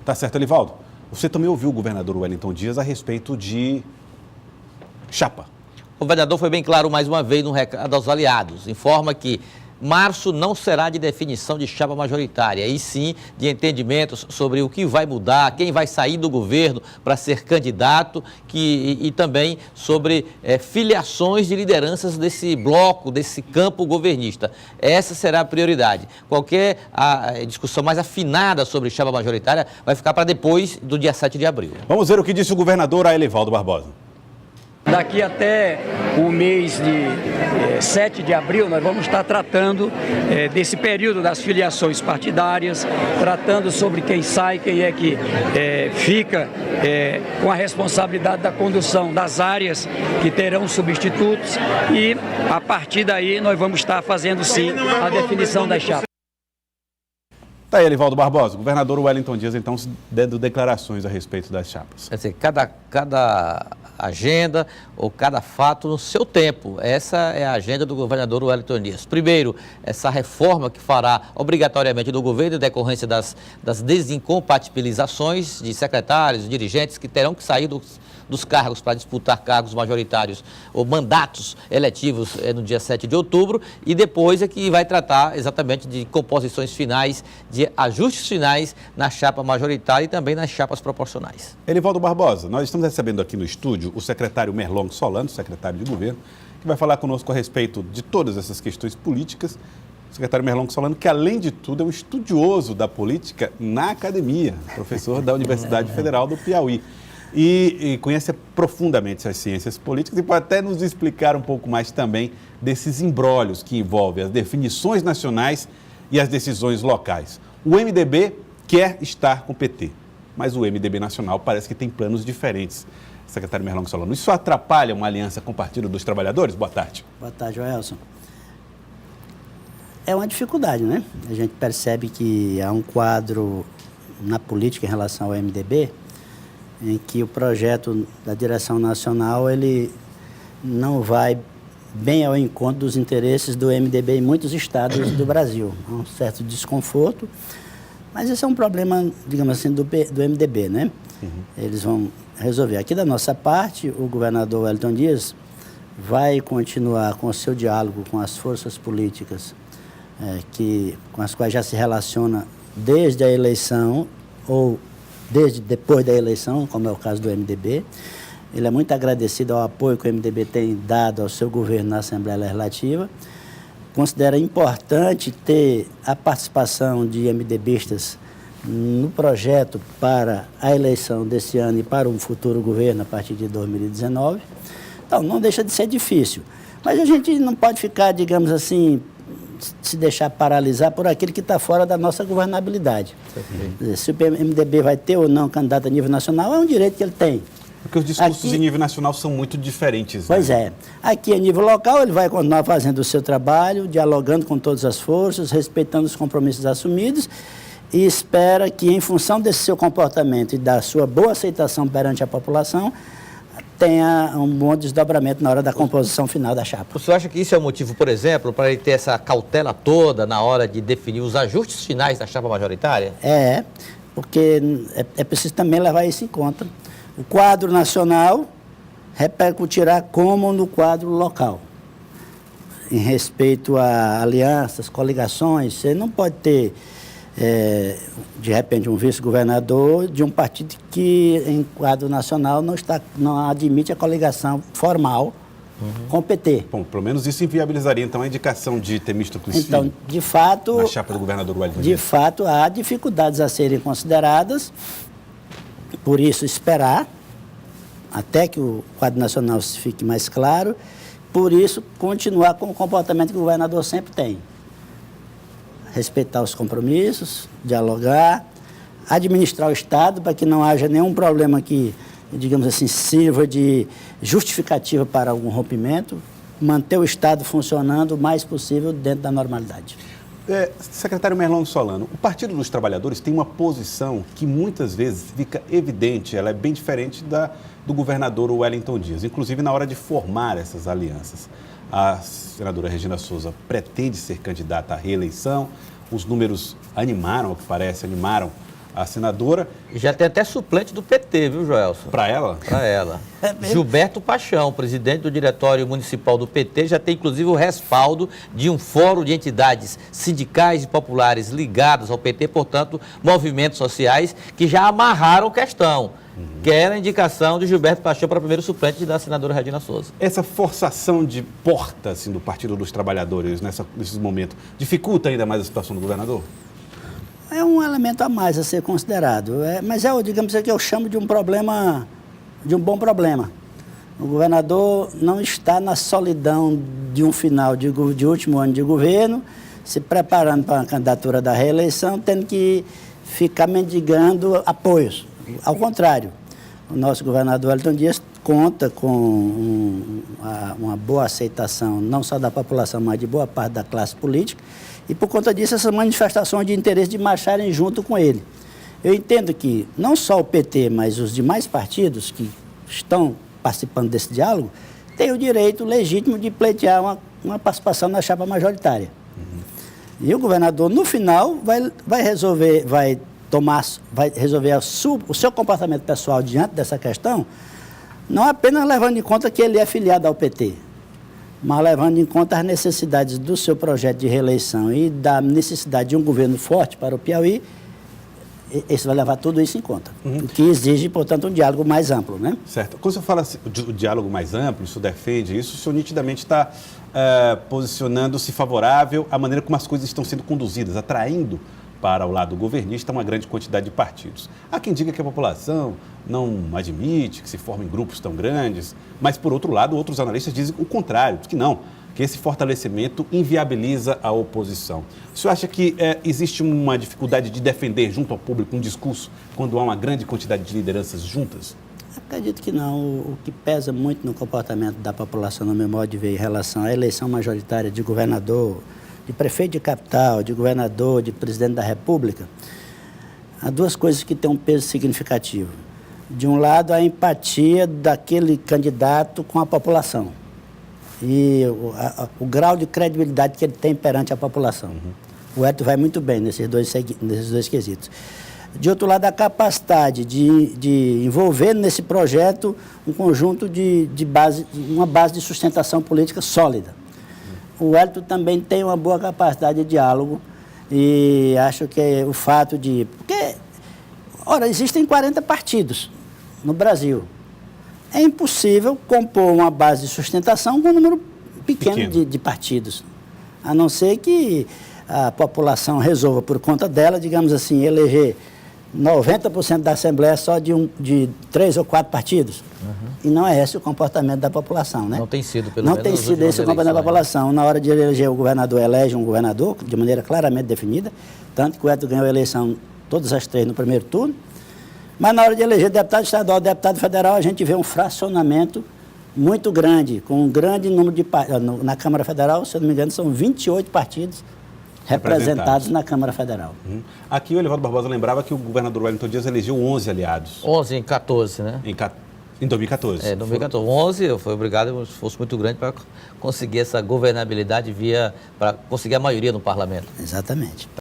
Tá certo, Elivaldo. Você também ouviu o governador Wellington Dias a respeito de chapa. O vereador foi bem claro mais uma vez no recado aos aliados. Informa que março não será de definição de chapa majoritária, e sim de entendimentos sobre o que vai mudar, quem vai sair do governo para ser candidato e também sobre filiações de lideranças desse bloco, desse campo governista. Essa será a prioridade. Qualquer discussão mais afinada sobre chapa majoritária vai ficar para depois do dia 7 de abril. Vamos ver o que disse o governador Elivaldo Barbosa. Daqui até o mês de 7 de abril, nós vamos estar tratando desse período das filiações partidárias, tratando sobre quem sai, quem é que fica com a responsabilidade da condução das áreas que terão substitutos, e a partir daí nós vamos estar fazendo sim a definição das chapas. Tá aí, Elivaldo Barbosa, o governador Wellington Dias, então, dando declarações a respeito das chapas. Quer dizer, cada agenda ou cada fato no seu tempo. Essa é a agenda do governador Wellington Dias. Primeiro, essa reforma que fará obrigatoriamente do governo em decorrência das desincompatibilizações de secretários, dirigentes que terão que sair dos cargos para disputar cargos majoritários ou mandatos eletivos no dia 7 de outubro, e depois é que vai tratar exatamente de composições finais, de ajustes finais na chapa majoritária e também nas chapas proporcionais. Elivaldo Barbosa, nós estamos recebendo aqui no estúdio o secretário Merlong Solano, secretário de governo, que vai falar conosco a respeito de todas essas questões políticas. O secretário Merlong Solano, que além de tudo é um estudioso da política na academia, professor da Universidade Federal do Piauí. E conhece profundamente as ciências políticas e pode até nos explicar um pouco mais também desses imbrólios que envolvem as definições nacionais e as decisões locais. O MDB quer estar com o PT, mas o MDB nacional parece que tem planos diferentes. Secretário Merlong Solano, isso atrapalha uma aliança com o Partido dos Trabalhadores? Boa tarde. Boa tarde, Joelson. É uma dificuldade, né? A gente percebe que há um quadro na política em relação ao MDB em que o projeto da direção nacional ele não vai bem ao encontro dos interesses do MDB em muitos estados do Brasil. Há um certo desconforto, mas esse é um problema, digamos assim, do MDB, né? Eles vão resolver. Aqui da nossa parte, o governador Wellington Dias vai continuar com o seu diálogo com as forças políticas com as quais já se relaciona desde a eleição ou desde depois da eleição, como é o caso do MDB. Ele é muito agradecido ao apoio que o MDB tem dado ao seu governo na Assembleia Legislativa. Considera importante ter a participação de MDBistas no projeto para a eleição desse ano e para um futuro governo a partir de 2019. Então, não deixa de ser difícil. Mas a gente não pode ficar, digamos assim, se deixar paralisar por aquilo que está fora da nossa governabilidade. Se o MDB vai ter ou não candidato a nível nacional, é um direito que ele tem. Porque os discursos em nível nacional são muito diferentes. Pois é. Aqui, a nível local, ele vai continuar fazendo o seu trabalho, dialogando com todas as forças, respeitando os compromissos assumidos, e espera que, em função desse seu comportamento e da sua boa aceitação perante a população, tenha um bom desdobramento na hora da composição final da chapa. O senhor acha que isso é o motivo, por exemplo, para ele ter essa cautela toda na hora de definir os ajustes finais da chapa majoritária? Porque é preciso também levar isso em conta. O quadro nacional repercutirá como no quadro local. Em respeito a alianças, coligações, você não pode ter, de repente, um vice-governador de um partido que, em quadro nacional, não admite a coligação formal com o PT. Bom, pelo menos isso inviabilizaria, então, a indicação de Temístocles Filho. Então, de fato, na chapa do governador Wellington Dias. De fato, há dificuldades a serem consideradas, por isso esperar até que o quadro nacional fique mais claro, por isso continuar com o comportamento que o governador sempre tem. Respeitar os compromissos, dialogar, administrar o Estado para que não haja nenhum problema que, digamos assim, sirva de justificativa para algum rompimento, manter o Estado funcionando o mais possível dentro da normalidade. Secretário Merlong Solano, o Partido dos Trabalhadores tem uma posição que muitas vezes fica evidente, ela é bem diferente do governador Wellington Dias, inclusive na hora de formar essas alianças. A senadora Regina Souza pretende ser candidata à reeleição, os números animaram, ao que parece, a senadora. E já tem até suplente do PT, viu, Joelson? Para ela? Para ela. Gilberto Paixão, presidente do Diretório Municipal do PT, já tem inclusive o respaldo de um fórum de entidades sindicais e populares ligadas ao PT, portanto, movimentos sociais que já amarraram questão. Quer a indicação de Gilberto Paixão para primeiro suplente da senadora Regina Souza. Essa forçação de porta assim, do Partido dos Trabalhadores nesses momentos dificulta ainda mais a situação do governador? É um elemento a mais a ser considerado, mas digamos que eu chamo de um problema, de um bom problema. O governador não está na solidão de um final de último ano de governo, se preparando para a candidatura da reeleição, tendo que ficar mendigando apoios. Ao contrário, o nosso governador Wellington Dias conta com uma boa aceitação, não só da população, mas de boa parte da classe política, e por conta disso, essas manifestações de interesse de marcharem junto com ele. Eu entendo que não só o PT, mas os demais partidos que estão participando desse diálogo, têm o direito legítimo de pleitear uma participação na chapa majoritária. E o governador, no final, vai resolver o seu comportamento pessoal diante dessa questão, não apenas levando em conta que ele é filiado ao PT, mas levando em conta as necessidades do seu projeto de reeleição e da necessidade de um governo forte para o Piauí. Isso vai levar tudo isso em conta, o que exige, portanto, um diálogo mais amplo, né? Certo. Quando você fala de diálogo mais amplo, isso defende isso, o senhor nitidamente está posicionando-se favorável à maneira como as coisas estão sendo conduzidas, atraindo para o lado governista uma grande quantidade de partidos. Há quem diga que a população não admite que se formem grupos tão grandes, mas, por outro lado, outros analistas dizem o contrário, que não, que esse fortalecimento inviabiliza a oposição. O senhor acha que existe uma dificuldade de defender junto ao público um discurso quando há uma grande quantidade de lideranças juntas? Acredito que não. O que pesa muito no comportamento da população, no meu modo de ver, em relação à eleição majoritária de governador, de prefeito de capital, de governador, de presidente da República, há duas coisas que têm um peso significativo. De um lado, a empatia daquele candidato com a população e o grau de credibilidade que ele tem perante a população. O Hélio vai muito bem nesses dois quesitos. De outro lado, a capacidade de envolver nesse projeto um conjunto uma base de sustentação política sólida. O Wellington também tem uma boa capacidade de diálogo e acho que o fato de... Porque, ora, existem 40 partidos no Brasil. É impossível compor uma base de sustentação com um número pequeno. De partidos, a não ser que a população resolva, por conta dela, digamos assim, eleger 90% da Assembleia só de 3 ou 4 partidos. E não é esse o comportamento da população, né? Não tem sido, pelo menos. Não tem sido esse o comportamento da população. Na hora de eleger o governador, elege um governador de maneira claramente definida, tanto que o Hélio ganhou a eleição todas as 3 no primeiro turno. Mas na hora de eleger deputado estadual, deputado federal, a gente vê um fracionamento muito grande, com um grande número de partidos. Na Câmara Federal, se eu não me engano, são 28 partidos representados na Câmara Federal. Aqui o Elivaldo Barbosa lembrava que o governador Wellington Dias elegeu 11 aliados. 11 em 14, né? Em 2014. Em 2014. 11, foi obrigado, um esforço muito grande para conseguir essa governabilidade para conseguir a maioria no parlamento. Exatamente.